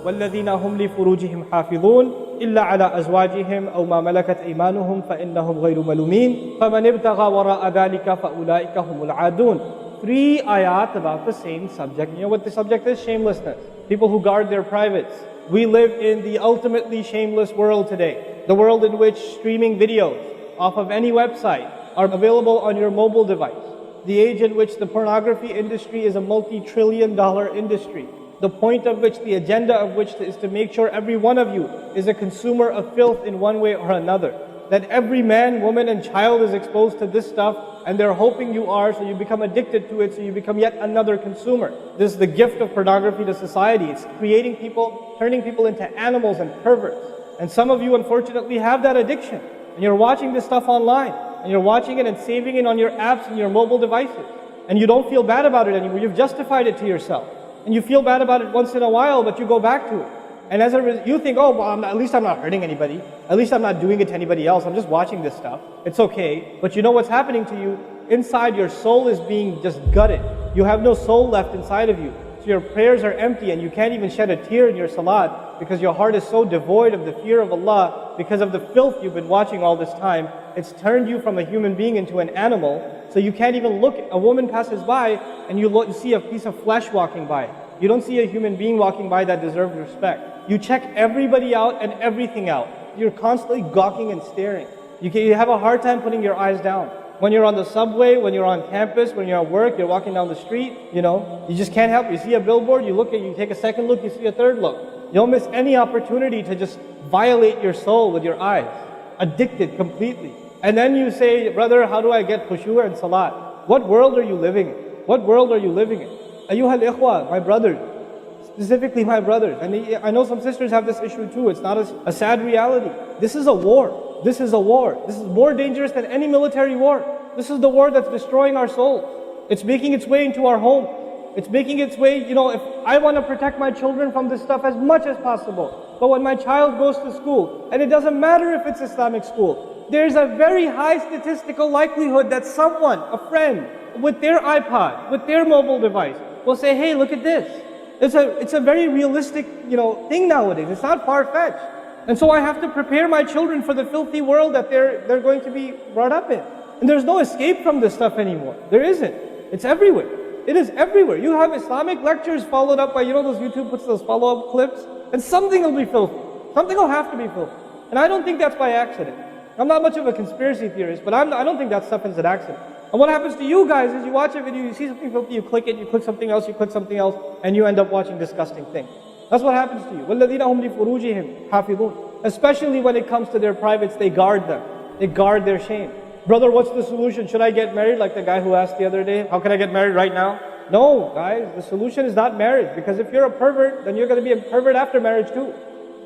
وَالَّذِينَ هُمْ لِفُرُوجِهِمْ حَافِظُونَ إِلَّا عَلَى أَزْوَاجِهِمْ أَوْ مَا مَلَكَتْ أَيْمَانُهُمْ فَإِنَّهُمْ غَيْرُ مَلُومِينَ فَمَنِ ابْتَغَى وَرَاءَ ذَلِكَ فَأُولَٰئِكَ هُمُ الْعَادُونَ. 3 ayat about the same subject. You know what the subject is? Shamelessness. People who guard their privates. We live in the ultimately shameless world today. The world in which streaming videos off of any website are available on your mobile device. The age in which the pornography industry is a multi-trillion-dollar industry. The point of which, the agenda of which is to make sure every one of you is a consumer of filth in one way or another. That every man, woman and child is exposed to this stuff, and they're hoping you are, so you become addicted to it, so you become yet another consumer. This is the gift of pornography to society. It's creating people, turning people into animals and perverts. And some of you unfortunately have that addiction. And you're watching this stuff online, and you're watching it and saving it on your apps and your mobile devices. And you don't feel bad about it anymore. You've justified it to yourself. And you feel bad about it once in a while, but you go back to it. And as you think, oh, well, at least I'm not hurting anybody. At least I'm not doing it to anybody else. I'm just watching this stuff. It's okay. But you know what's happening to you? Inside, your soul is being just gutted. You have no soul left inside of you. So your prayers are empty, and you can't even shed a tear in your salat because your heart is so devoid of the fear of Allah because of the filth you've been watching all this time. It's turned you from a human being into an animal. So you can't even look. A woman passes by, and you see a piece of flesh walking by. You don't see a human being walking by that deserves respect. You check everybody out and everything out. You're constantly gawking and staring. You have a hard time putting your eyes down. When you're on the subway, when you're on campus, when you're at work, you're walking down the street, you just can't help it. You see a billboard, you take a second look, you see a third look. You don't miss any opportunity to just violate your soul with your eyes. Addicted completely. And then you say, brother, how do I get khushu' and salat? What world are you living in? What world are you living in? Ayyuhal ikhwa, my brothers, specifically my brothers. And I know some sisters have this issue too. It's not a sad reality. This is a war. This is a war. This is more dangerous than any military war. This is the war that's destroying our souls. It's making its way into our home. It's making its way, if I want to protect my children from this stuff as much as possible. But when my child goes to school, and it doesn't matter if it's Islamic school, there's a very high statistical likelihood that someone, a friend, with their iPod, with their mobile device, will say, hey, look at this. It's a very realistic, thing nowadays. It's not far-fetched. And so I have to prepare my children for the filthy world that they're going to be brought up in. And there's no escape from this stuff anymore. There isn't. It's everywhere. It is everywhere. You have Islamic lectures followed up by, those YouTube puts those follow-up clips, and something will be filthy. Something will have to be filthy. And I don't think that's by accident. I'm not much of a conspiracy theorist, but I don't think that stuff is an accident. And what happens to you guys is you watch a video, you see something filthy, you click it, you click something else, and you end up watching disgusting things. That's what happens to you. وَالَّذِينَ هُمْ لِفُرُوجِهِمْ حَافِظُونَ. Especially when it comes to their privates, they guard them. They guard their shame. Brother, what's the solution? Should I get married? Like the guy who asked the other day, how can I get married right now? No, guys, the solution is not marriage. Because if you're a pervert, then you're going to be a pervert after marriage too.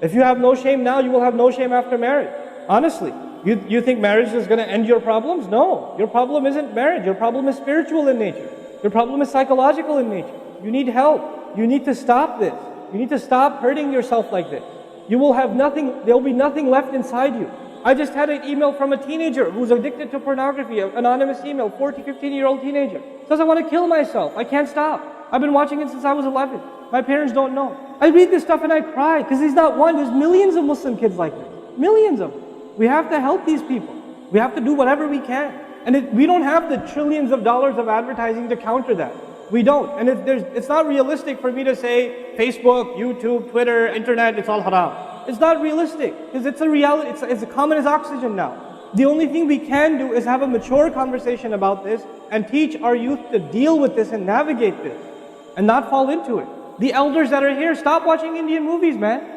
If you have no shame now, you will have no shame after marriage. Honestly. You think marriage is going to end your problems? No. Your problem isn't marriage. Your problem is spiritual in nature. Your problem is psychological in nature. You need help. You need to stop this. You need to stop hurting yourself like this. You will have nothing, there will be nothing left inside you. I just had an email from a teenager who's addicted to pornography, an anonymous email, 14, 15-year-old teenager. Says, I want to kill myself. I can't stop. I've been watching it since I was 11. My parents don't know. I read this stuff and I cry because he's not one. There's millions of Muslim kids like this. Millions of them. We have to help these people. We have to do whatever we can. And we don't have the trillions of dollars of advertising to counter that. We don't. And it's not realistic for me to say Facebook, YouTube, Twitter, Internet, it's all haram. It's not realistic because it's a reality. It's as common as oxygen now. The only thing we can do is have a mature conversation about this and teach our youth to deal with this and navigate this and not fall into it. The elders that are here, stop watching Indian movies, man.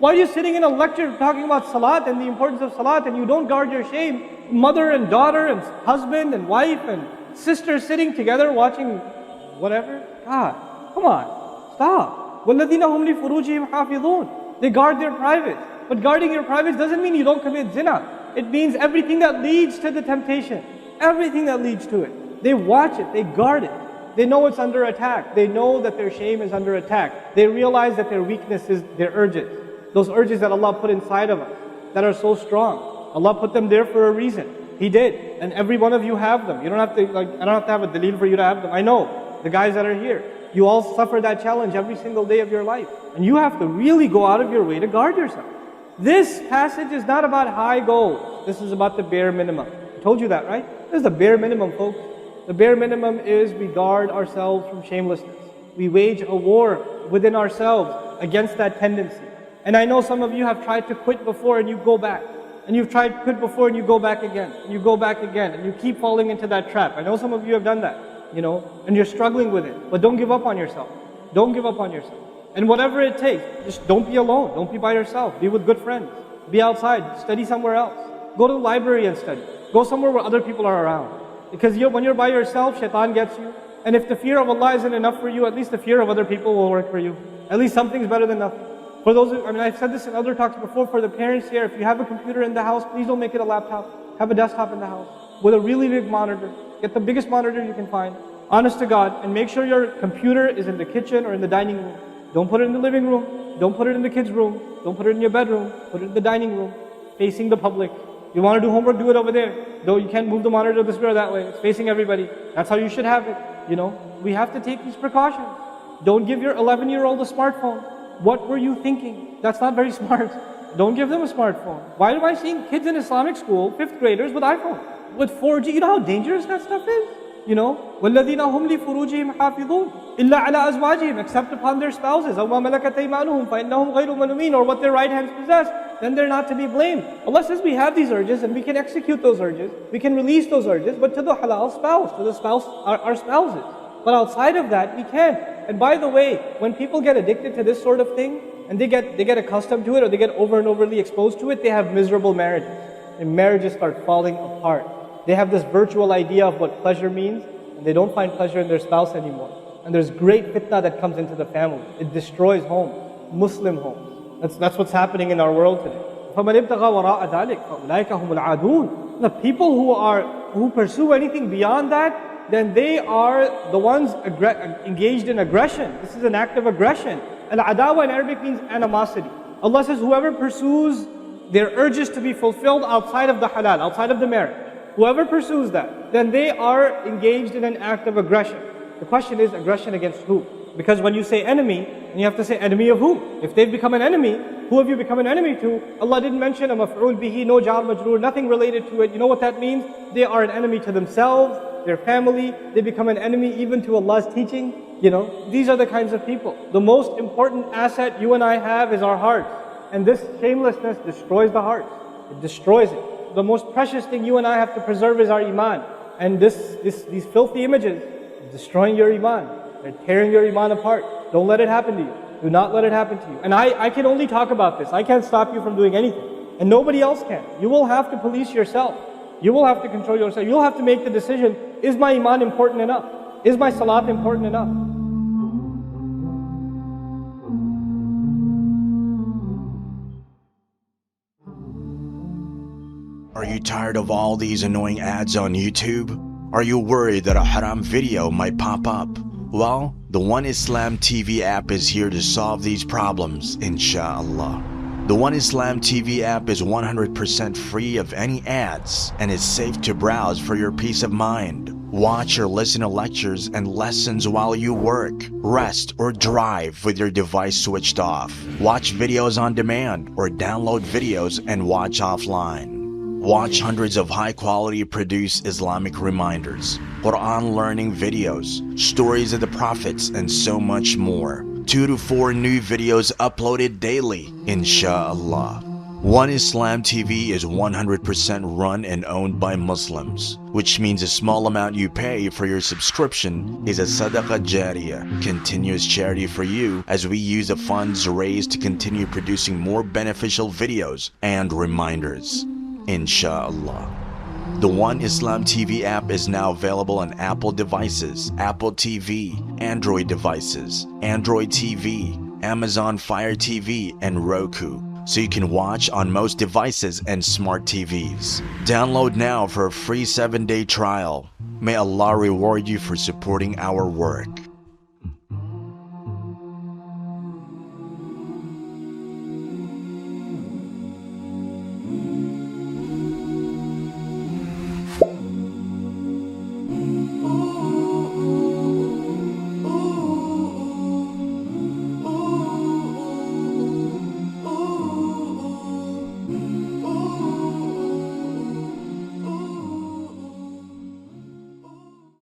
Why are you sitting in a lecture talking about salat and the importance of salat and you don't guard your shame? Mother and daughter and husband and wife and sister sitting together watching whatever? God, come on, stop. وَالَّذِينَ هُمْ لِفُرُوجِهِمْ حَافِظُونَ. They guard their privates. But guarding your privates doesn't mean you don't commit zina. It means everything that leads to the temptation. Everything that leads to it. They watch it, they guard it. They know it's under attack. They know that their shame is under attack. They realize that their weakness is their urges. Those urges that Allah put inside of us, that are so strong. Allah put them there for a reason. He did. And every one of you have them. You don't have to, I don't have to have a dalil for you to have them. I know, the guys that are here. You all suffer that challenge every single day of your life. And you have to really go out of your way to guard yourself. This passage is not about high goals. This is about the bare minimum. I told you that, right? This is the bare minimum, folks. The bare minimum is we guard ourselves from shamelessness. We wage a war within ourselves against that tendency. And I know some of you have tried to quit before and you go back. And you've tried to quit before and you go back again. And you go back again. And you keep falling into that trap. I know some of you have done that, and you're struggling with it. But don't give up on yourself. Don't give up on yourself. And whatever it takes, just don't be alone. Don't be by yourself. Be with good friends. Be outside. Study somewhere else. Go to the library and study. Go somewhere where other people are around. Because when you're by yourself, shaitan gets you. And if the fear of Allah isn't enough for you, at least the fear of other people will work for you. At least something's better than nothing. For those, I've said this in other talks before, for the parents here, if you have a computer in the house, please don't make it a laptop. Have a desktop in the house with a really big monitor. Get the biggest monitor you can find. Honest to God. And make sure your computer is in the kitchen or in the dining room. Don't put it in the living room. Don't put it in the kids' room. Don't put it in your bedroom. Put it in the dining room, facing the public. You want to do homework, do it over there. Though you can't move the monitor this way or that way. It's facing everybody. That's how you should have it. We have to take these precautions. Don't give your 11-year-old a smartphone. What were you thinking? That's not very smart. Don't give them a smartphone. Why am I seeing kids in Islamic school, 5th graders, with iPhone? With 4G, you know how dangerous that stuff is? وَالَّذِينَ هُمْ لِفُرُوجِهِمْ حَافِظُونَ إِلَّا عَلَىٰ أَزْوَاجِهِمْ except upon their spouses, أَوْ مَا مَلَكَتْ أَيْمَانُهُمْ فَإِنَّهُمْ غَيْرُ مَلُومِينَ or what their right hands possess, then they're not to be blamed. Allah says we have these urges and we can execute those urges, we can release those urges, but to the halal spouse, to the spouse, our spouses. But outside of that, we can't. And by the way, when people get addicted to this sort of thing, and they get accustomed to it, or they get over and overly exposed to it, they have miserable marriages. And marriages start falling apart. They have this virtual idea of what pleasure means, and they don't find pleasure in their spouse anymore. And there's great fitna that comes into the family. It destroys homes, Muslim homes. That's what's happening in our world today. فَمَنِ ابْتَغَى وَرَاءَ ذَلِكَ فَأُولَٰئِكَ هُمُ الْعَادُونَ. The people who pursue anything beyond that, then they are the ones engaged in aggression. This is an act of aggression. Al-adawa in Arabic means animosity. Allah says whoever pursues their urges to be fulfilled outside of the halal, outside of the marriage, whoever pursues that, then they are engaged in an act of aggression. The question is, aggression against who? Because when you say enemy, then you have to say enemy of who? If they've become an enemy, who have you become an enemy to? Allah didn't mention a maf'ul bihi, no jar majroor, nothing related to it. You know what that means? They are an enemy to themselves, their family, they become an enemy even to Allah's teaching. These are the kinds of people. The most important asset you and I have is our hearts. And this shamelessness destroys the heart. It destroys it. The most precious thing you and I have to preserve is our iman. And these filthy images are destroying your iman. They're tearing your iman apart. Don't let it happen to you. Do not let it happen to you. And I can only talk about this. I can't stop you from doing anything. And nobody else can. You will have to police yourself. You will have to control yourself. You'll have to make the decision, is my iman important enough? Is my salat important enough? Are you tired of all these annoying ads on YouTube? Are you worried that a haram video might pop up? Well, the One Islam TV app is here to solve these problems, inshallah. The One Islam TV app is 100% free of any ads and is safe to browse for your peace of mind. Watch or listen to lectures and lessons while you work, rest, or drive with your device switched off. Watch videos on demand or download videos and watch offline. Watch hundreds of high-quality produced Islamic reminders, Quran learning videos, stories of the prophets, and so much more. 2 to 4 new videos uploaded daily, inshallah. One Islam TV is 100% run and owned by Muslims, which means a small amount you pay for your subscription is a sadaqah jariyah, continuous charity for you as we use the funds raised to continue producing more beneficial videos and reminders, inshallah. The One Islam TV app is now available on Apple devices, Apple TV, Android devices, Android TV, Amazon Fire TV, and Roku, so you can watch on most devices and smart TVs. Download now for a free 7-day trial. May Allah reward you for supporting our work.